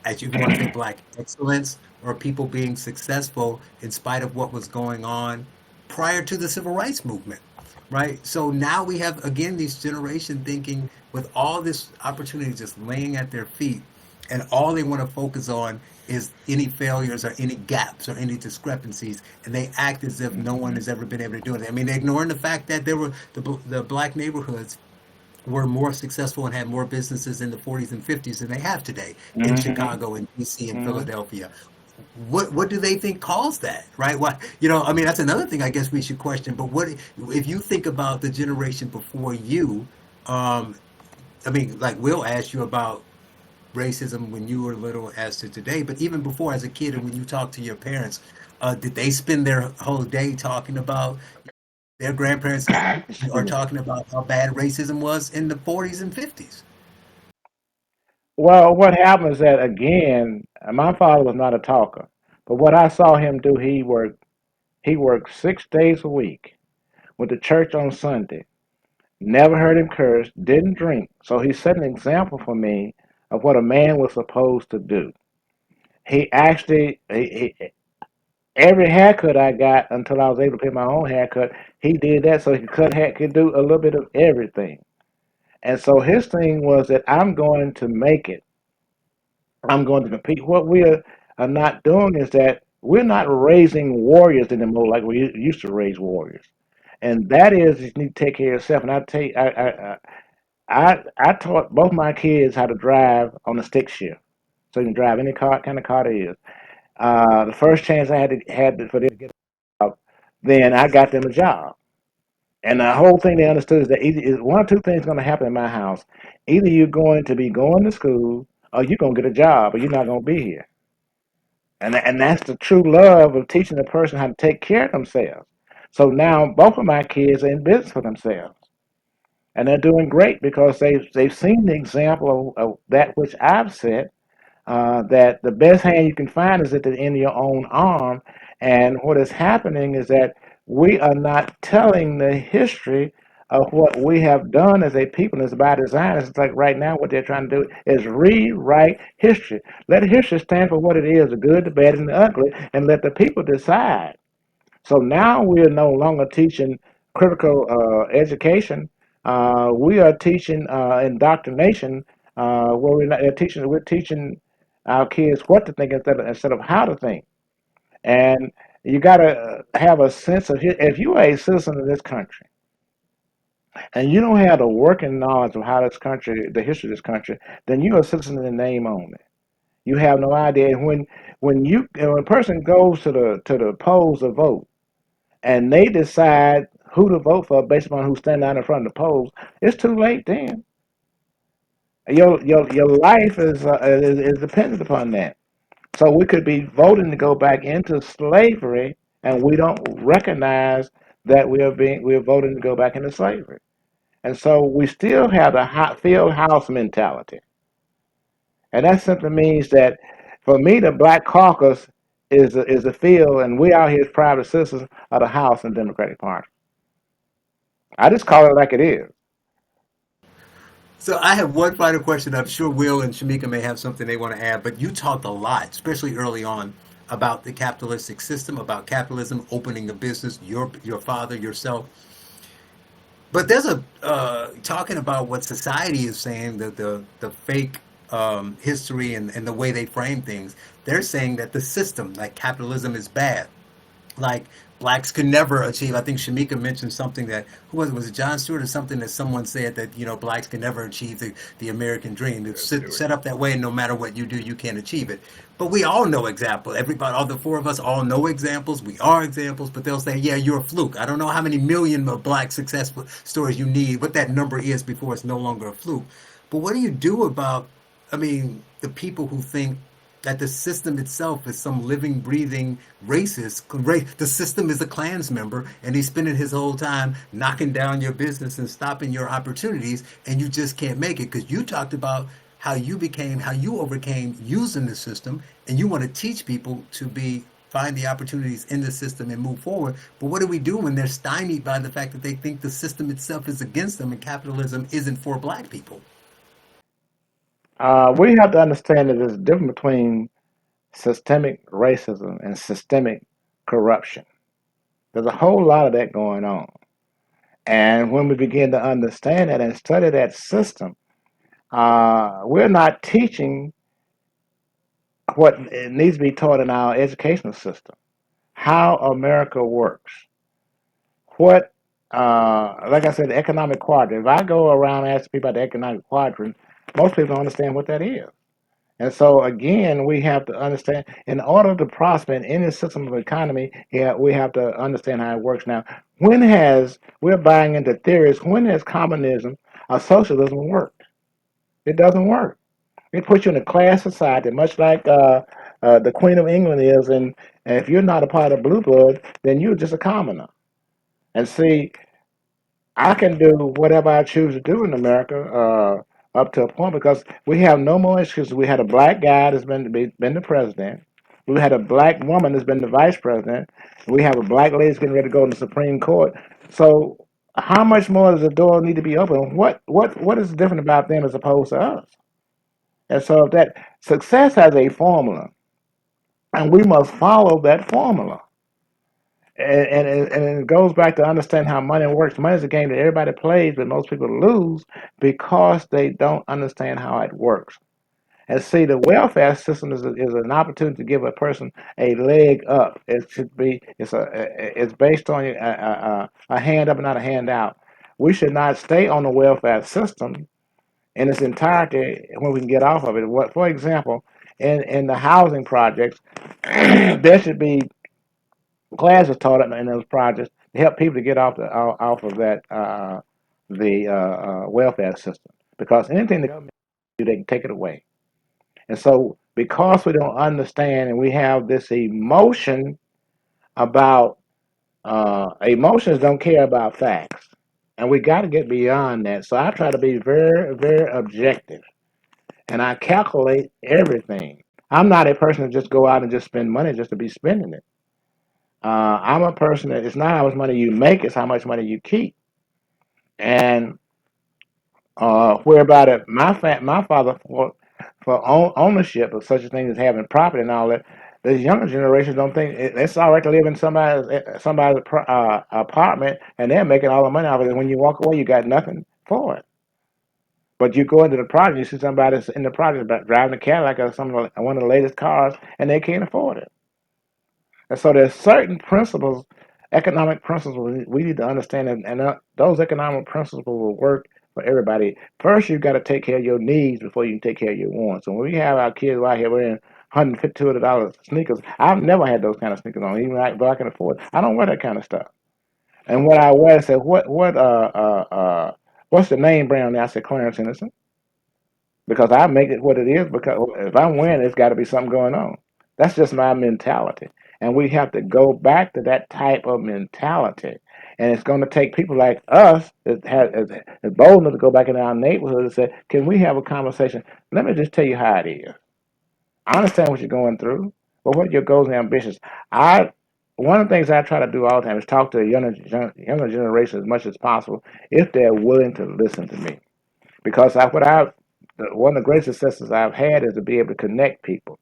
as you want to say, black excellence or people being successful in spite of what was going on prior to the civil rights movement, right? So now we have again this generation thinking with all this opportunity just laying at their feet, and all they want to focus on is any failures or any gaps or any discrepancies, and they act as if no one Mm-hmm. has ever been able to do it. I mean, they're ignoring the fact that there were the black neighborhoods were more successful and had more businesses in the 40s and 50s than they have today in Mm-hmm. Chicago and DC and Mm-hmm. Philadelphia. What do they think caused that, right? What I mean, that's another thing I guess we should question. But what if you think about the generation before you? Um, I mean, like Will asked you about racism when you were little as to today, but even before as a kid and when you talk to your parents, did they spend their whole day talking about their grandparents are Excuse me. talking about how bad racism was in the 40s and 50s? Well, what happened is that again, my father was not a talker, but what I saw him do, he worked 6 days a week, went to church on Sunday, never heard him curse, didn't drink. So he set an example for me of what a man was supposed to do. He actually, Every haircut I got until I was able to pay my own haircut, he did that so he could cut hair, could do a little bit of everything. And so his thing was that I'm going to make it. I'm going to compete. What we are not doing is that we're not raising warriors anymore like we used to raise warriors. And that is, you need to take care of yourself. And I tell you, I taught both my kids how to drive on a stick shift, so you can drive any car, kind of car it is. The first chance I for them to get a job, then I got them a job. And the whole thing they understood is that one or two things going to happen in my house. Either you're going to be going to school, or you're going to get a job, or you're not going to be here. And that's the true love of teaching a person how to take care of themselves. So now both of my kids are in business for themselves, and they're doing great because they've seen the example of that which I've set, that the best hand you can find is at the end of your own arm. And what is happening is that we are not telling the history of what we have done as a people. And it's by design. It's like right now what they're trying to do is rewrite history. Let history stand for what it is, the good, the bad, and the ugly, and let the people decide. So now we are no longer teaching critical education. We are teaching indoctrination, where we're teaching our kids what to think instead of how to think. And you got to have a sense of if you are a citizen of this country and you don't have the working knowledge of how this country, the history of this country, then you're a citizen in the name only. You have no idea. And when a person goes to the polls to vote, and they decide who to vote for based upon who's standing out in front of the polls, it's too late then. Your life is dependent upon that. So we could be voting to go back into slavery, and we don't recognize that we're voting to go back into slavery. And so we still have the field house mentality, and that simply means that for me, the Black Caucus is the field, and we out here as private citizens of the House and Democratic Party. I just call it like it is. So I have one final question. I'm sure Will and Shamika may have something they want to add, but you talked a lot, especially early on, about the capitalistic system, about capitalism opening a business, your father, yourself. But there's a talking about what society is saying, the fake history and the way they frame things. They're saying that the system, like capitalism, is bad. Like blacks could never achieve. I think Shamika mentioned something that who was it? Was it John Stewart or something that someone said that blacks can never achieve the American dream. It's set up that way, and no matter what you do, you can't achieve it. But we all know examples. Everybody, all the four of us, all know examples. We are examples, but they'll say, "Yeah, you're a fluke." I don't know how many million of black successful stories you need, what that number is before it's no longer a fluke. But what do you do about, I mean, the people who think that the system itself is some living, breathing racist. The system is a Klans member, and he's spending his whole time knocking down your business and stopping your opportunities, and you just can't make it because you talked about how you overcame using the system, and you want to teach people to find the opportunities in the system and move forward. But what do we do when they're stymied by the fact that they think the system itself is against them and capitalism isn't for black people? We have to understand that there's a difference between systemic racism and systemic corruption. There's a whole lot of that going on. And when we begin to understand that and study that system, we're not teaching what it needs to be taught in our educational system, how America works. What, like I said, the economic quadrant. If I go around asking people about the economic quadrant, most people don't understand what that is. And so again, we have to understand in order to prosper in any system of economy, yeah, we have to understand how it works. Now, we're buying into theories, when has communism or socialism worked? It doesn't work. It puts you in a class society, much like the Queen of England is, and if you're not a part of Blue Blood, then you're just a commoner. And see, I can do whatever I choose to do in America up to a point because we have no more excuses. We had a black guy that's been the president. We had a black woman that's been the vice president. We have a black lady that's getting ready to go to the Supreme Court. So how much more does the door need to be open? What is different about them as opposed to us? And so if that success has a formula, and we must follow that formula. and it goes back to understand how money works. Money is a game that everybody plays, but most people lose because they don't understand how it works. And see, the welfare system is an opportunity to give a person a leg up. It should be it's based on a hand up and not a hand out. We should not stay on the welfare system in its entirety when we can get off of it. What, for example, in the housing projects, there should be classes taught in those projects to help people to get off of that the welfare system. Because anything the government do, they can take it away. And so, because we don't understand and we have this emotion about emotions don't care about facts, and we got to get beyond that. So I try to be very, very objective, and I calculate everything. I'm not a person to just go out and just spend money just to be spending it. I'm a person that it's not how much money you make; it's how much money you keep. And whereby that my father for ownership of such a thing as having property and all that. The younger generation don't think it's all right to live in somebody's apartment and they're making all the money off of it. When you walk away, you got nothing for it. But you go into the project, you see somebody that's in the project driving a Cadillac or one of the latest cars, and they can't afford it. And so there's certain principles, economic principles we need to understand, and those economic principles will work for everybody. First, you've got to take care of your needs before you can take care of your wants. So when we have our kids out here wearing $150, $200 sneakers, I've never had those kind of sneakers on, even though I can afford it. I don't wear that kind of stuff. And what I wear, I said, what's the name brand there? I said, Clarence Henderson, because I make it what it is. Because if I'm wearing it, it's got to be something going on. That's just my mentality, and we have to go back to that type of mentality. And it's going to take people like us that is bold enough to go back in our neighborhood and say, "Can we have a conversation? Let me just tell you how it is. I understand what you're going through, but what are your goals and ambitions?" I One of the things I try to do all the time is talk to the younger generation as much as possible if they're willing to listen to me. Because one of the great successes I've had is to be able to connect people.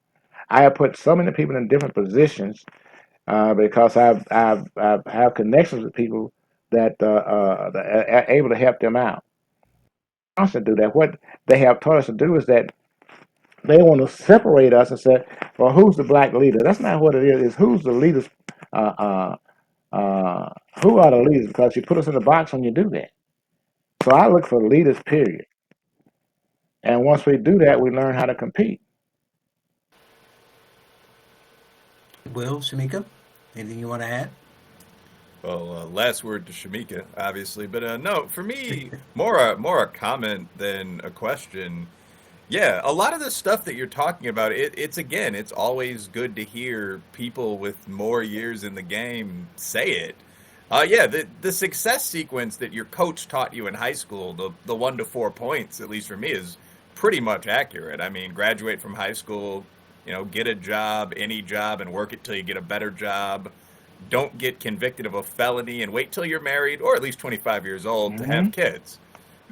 I have put so many people in different positions because I've have connections with people that are able to help them out. I do that. What they have taught us to do is that they want to separate us and say, "Well, who's the black leader?" That's not what it is. It's who's the leaders. Uh, uh, who are the leaders? Because you put us in the box when you do that. So I look for leaders. Period. And once we do that, we learn how to compete. Will, Shamika, anything you want to add? Well, last word to Shamika, obviously, but no, for me, more a comment than a question. Yeah, a lot of the stuff that you're talking about, it's again, it's always good to hear people with more years in the game say it. Yeah, the success sequence that your coach taught you in high school, the 1 to 4 points, at least for me, is pretty much accurate. I mean, graduate from high school, get a job, any job, and work it till you get a better job. Don't get convicted of a felony and wait till you're married or at least 25 years old to Hmm. have kids.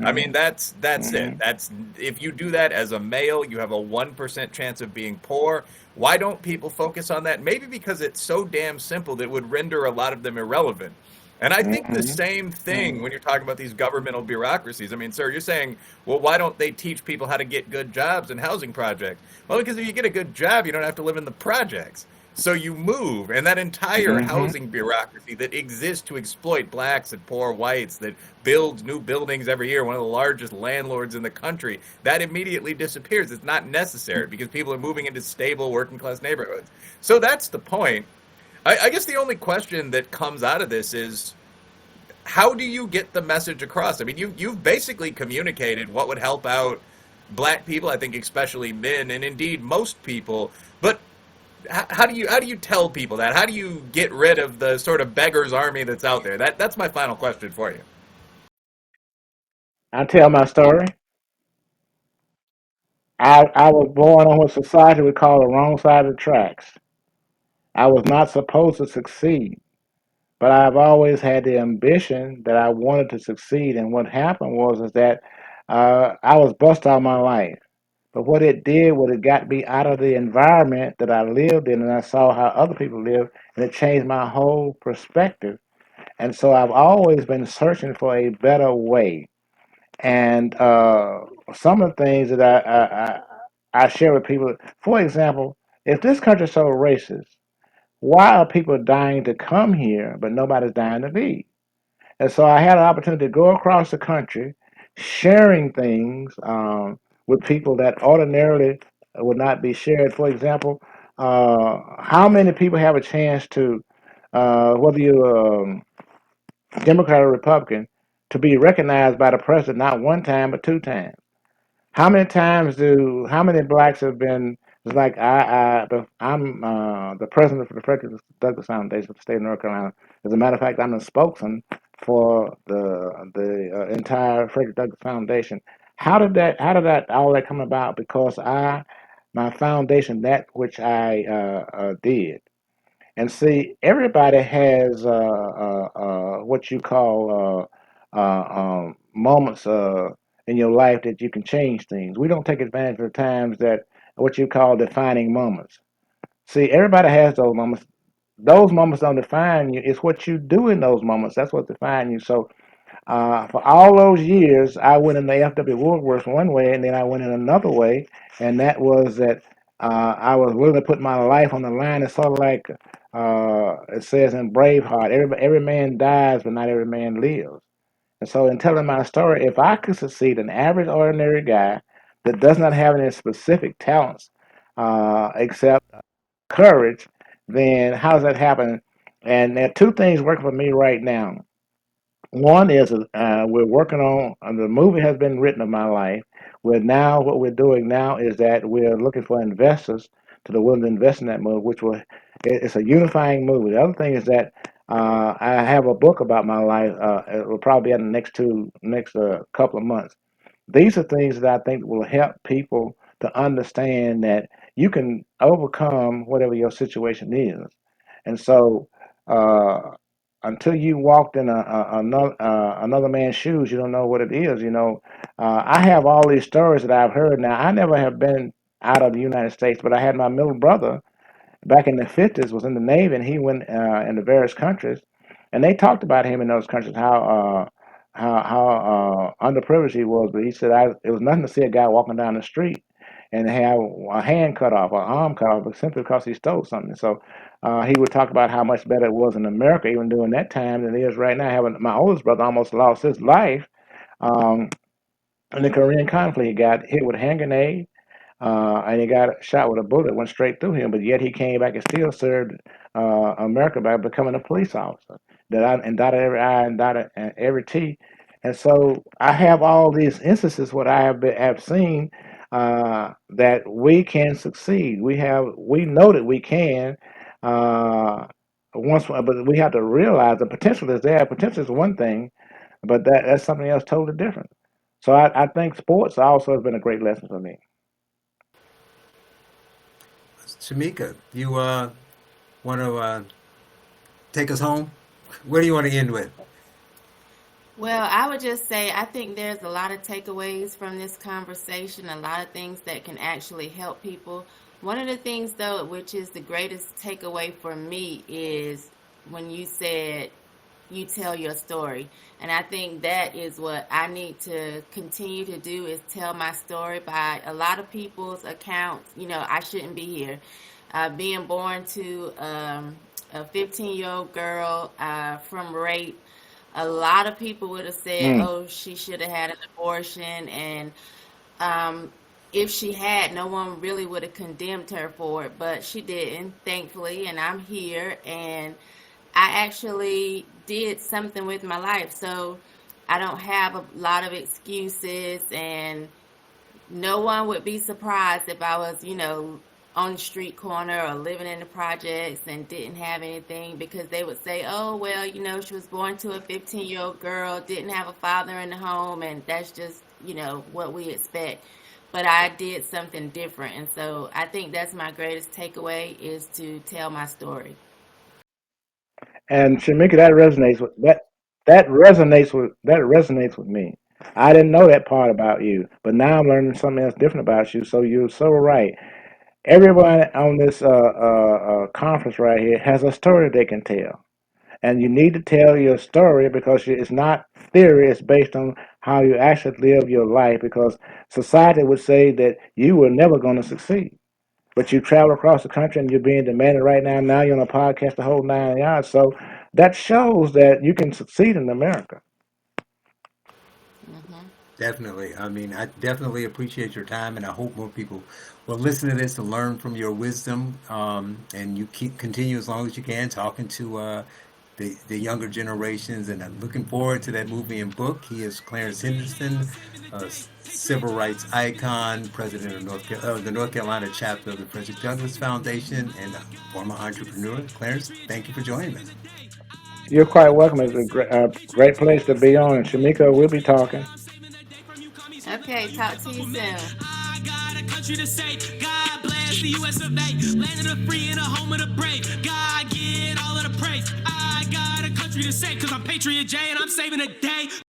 I mean, Hmm. that's it. Hmm. That's if you do that as a male, you have a 1% chance of being poor. Why don't people focus on that? Maybe because it's so damn simple that it would render a lot of them irrelevant. And I think the Hmm. same thing Hmm. when you're talking about these governmental bureaucracies. I mean, sir, you're saying, well, why don't they teach people how to get good jobs and housing projects? Well, because if you get a good job, you don't have to live in the projects. So you move, and that entire Hmm. housing bureaucracy that exists to exploit blacks and poor whites, that builds new buildings every year, one of the largest landlords in the country, that immediately disappears. It's not necessary because people are moving into stable working class neighborhoods. So that's the point. I guess the only question that comes out of this is how do you get the message across? I mean, you've basically communicated what would help out black people, I think especially men, and indeed most people. But how do you tell people that? How do you get rid of the sort of beggars army that's out there? That's my final question for you. I tell my story. I was born on what society would call the wrong side of the tracks. I was not supposed to succeed, but I've always had the ambition that I wanted to succeed. And what happened was is that I was bust all my life. But what it did was it got me out of the environment that I lived in, and I saw how other people live, and it changed my whole perspective. And so I've always been searching for a better way. And some of the things that I share with people, for example, if this country's so racist, why are people dying to come here, but nobody's dying to leave? And so I had an opportunity to go across the country, sharing things with people that ordinarily would not be shared. For example, how many people have a chance to, whether you're Democrat or Republican, to be recognized by the president not one time but two times? How many blacks have been? It's like I'm the president for the Frederick Douglass Foundation of the state of North Carolina. As a matter of fact, I'm the spokesman for the entire Frederick Douglass Foundation. How did that all that come about? Because my foundation, that which I did. And see, everybody has what you call moments in your life that you can change things. We don't take advantage of the times that what you call defining moments. See, everybody has those moments. Those moments don't define you. It's what you do in those moments. That's what defines you. So for all those years, I went in the FW Woolworth one way, and then I went in another way, and that was that I was willing to put my life on the line. It's sort of like it says in Braveheart, every man dies, but not every man lives. And so, in telling my story, if I could succeed, an average, ordinary guy that does not have any specific talents except courage, then how does that happen? And there are two things working for me right now. One is we're working on the movie has been written of my life. We're now what we're doing now is that we're looking for investors to the willing to invest in that movie, which will it's a unifying movie. The other thing is that I have a book about my life. It will probably be in the next couple of months. These are things that I think will help people to understand that you can overcome whatever your situation is. And so, uh, until you walked in another man's shoes, you don't know what it is. I have all these stories that I've heard. Now, I never have been out of the United States, but I had my middle brother back in the 50s was in the Navy, and he went into various countries, and they talked about him in those countries how underprivileged he was. But he said it was nothing to see a guy walking down the street and have a hand cut off or arm cut off, but simply because he stole something. So he would talk about how much better it was in America even during that time than it is right now. Having my oldest brother almost lost his life um, in the Korean conflict. He got hit with a hand grenade and he got shot with a bullet that went straight through him. But yet he came back and still served America by becoming a police officer. And dotted every I and dotted every T. And so I have all these instances what have seen that we can succeed. We know that we can. Uh, but we have to realize the potential is there. Potential is one thing, but that's something else totally different. So I think sports also has been a great lesson for me. Shamika, you want to take us home? Where do you want to end with? Well, I would just say I think there's a lot of takeaways from this conversation, a lot of things that can actually help people. One of the things, though, which is the greatest takeaway for me, is when you said you tell your story. And I think that is what I need to continue to do is tell my story by a lot of people's accounts. I shouldn't be here. Being born to a 15-year-old girl from rape, a lot of people would have said, Mm. oh, she should have had an abortion. And um, if she had, no one really would have condemned her for it. But she didn't, thankfully. And I'm here. And I actually did something with my life. So I don't have a lot of excuses. And no one would be surprised if I was, on the street corner or living in the projects and didn't have anything because they would say, oh, well, she was born to a 15-year-old girl, didn't have a father in the home, and that's just, what we expect. But I did something different. And so I think that's my greatest takeaway is to tell my story. And Shamika, that resonates with me. I didn't know that part about you, but now I'm learning something else different about you. So you're so right. Everyone on this conference right here has a story they can tell. And you need to tell your story because it's not theory, it's based on how you actually live your life because society would say that you were never going to succeed. But you travel across the country and you're being demanded right now. Now you're on a podcast the whole 9 yards. So that shows that you can succeed in America. Hmm. Definitely. I mean, I definitely appreciate your time, and I hope more people will listen to this and learn from your wisdom. And you keep continue as long as you can talking to the younger generations. And I'm looking forward to that movie and book. He is Clarence Henderson, a civil rights icon, president of the North Carolina chapter of the Frederick Douglass Foundation, and a former entrepreneur. Clarence, thank you for joining us. You're quite welcome. It's a great place to be on. And Shamika, we'll be talking. Okay, talk to you soon. I got a country to save. God bless the US of A. Land of the free and a home of the brave. God get all of the praise. I got a country to save because I'm Patriot J and I'm saving the day.